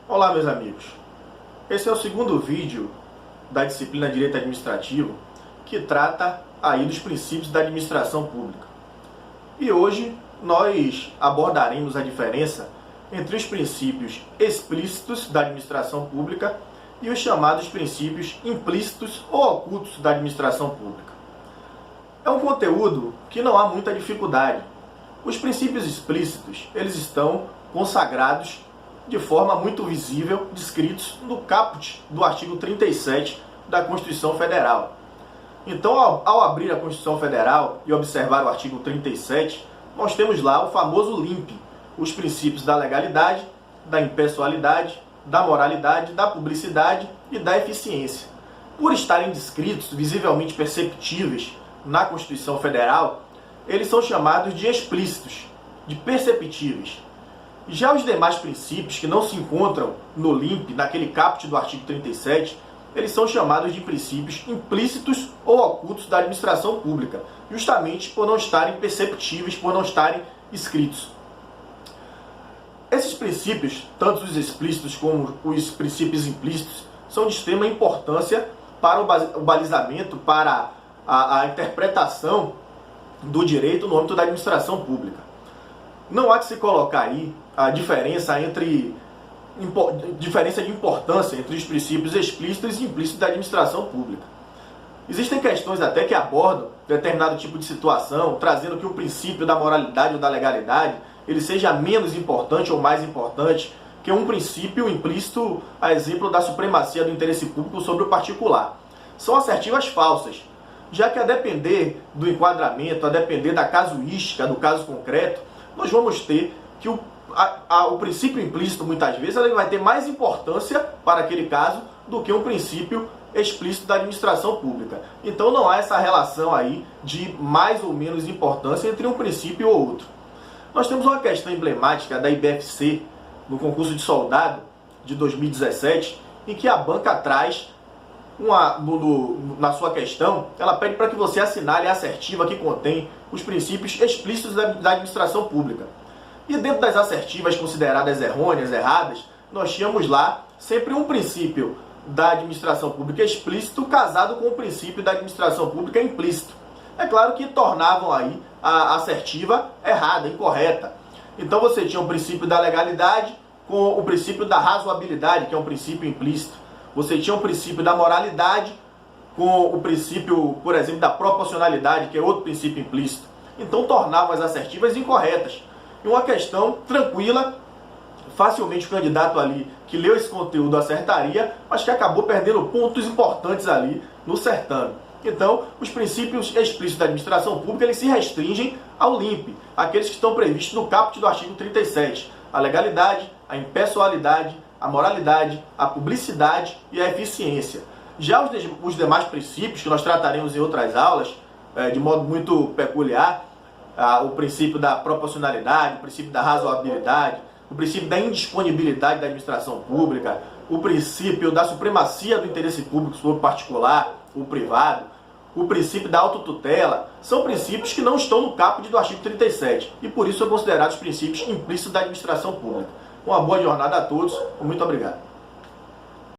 Olá, meus amigos. Esse é o segundo vídeo da disciplina Direito Administrativo que trata aí dos princípios da administração pública. E hoje nós abordaremos a diferença entre os princípios explícitos da administração pública e os chamados princípios implícitos ou ocultos da administração pública. É um conteúdo que não há muita dificuldade. Os princípios explícitos, eles estão consagrados de forma muito visível, descritos no caput do artigo 37 da Constituição Federal. Então, ao abrir a Constituição Federal e observar o artigo 37, nós temos lá o famoso LIMP, os princípios da legalidade, da impessoalidade, da moralidade, da publicidade e da eficiência. Por estarem descritos, visivelmente perceptíveis na Constituição Federal, eles são chamados de explícitos, de perceptíveis. Já os demais princípios que não se encontram no LIMP, naquele caput do artigo 37, eles são chamados de princípios implícitos ou ocultos da administração pública, justamente por não estarem perceptíveis, por não estarem escritos. Esses princípios, tanto os explícitos como os princípios implícitos, são de extrema importância para o balizamento, para a interpretação do direito no âmbito da administração pública. Não há que se colocar aí a diferença de importância entre os princípios explícitos e implícitos da administração pública. Existem questões até que abordam determinado tipo de situação, trazendo que o princípio da moralidade ou da legalidade ele seja menos importante ou mais importante que um princípio implícito, a exemplo da supremacia do interesse público sobre o particular. São assertivas falsas, já que a depender do enquadramento, a depender da casuística, do caso concreto, nós vamos ter que o princípio implícito, muitas vezes, ele vai ter mais importância para aquele caso do que um princípio explícito da administração pública. Então não há essa relação aí de mais ou menos importância entre um princípio ou outro. Nós temos uma questão emblemática da IBFC, no concurso de soldado de 2017, em que a banca traz, na sua questão, ela pede para que você assinale a assertiva que contém os princípios explícitos da administração pública. E dentro das assertivas consideradas errôneas, erradas, nós tínhamos lá sempre um princípio da administração pública explícito casado com o princípio da administração pública implícito. É claro que tornavam aí a assertiva errada, incorreta. Então você tinha o princípio da legalidade com o princípio da razoabilidade, que é um princípio implícito. Você tinha o princípio da moralidade com o princípio, por exemplo, da proporcionalidade, que é outro princípio implícito. Então tornavam as assertivas incorretas. E uma questão tranquila, facilmente o candidato ali que leu esse conteúdo acertaria, mas que acabou perdendo pontos importantes ali no certame. Então, os princípios explícitos da administração pública eles se restringem ao LIMP, aqueles que estão previstos no caput do artigo 37, a legalidade, a impessoalidade, a moralidade, a publicidade e a eficiência. Já os demais princípios, que nós trataremos em outras aulas, de modo muito peculiar, o princípio da proporcionalidade, o princípio da razoabilidade, o princípio da indisponibilidade da administração pública, o princípio da supremacia do interesse público sobre o particular, o privado, o princípio da autotutela, são princípios que não estão no caput do artigo 37 e por isso são considerados princípios implícitos da administração pública. Uma boa jornada a todos, muito obrigado.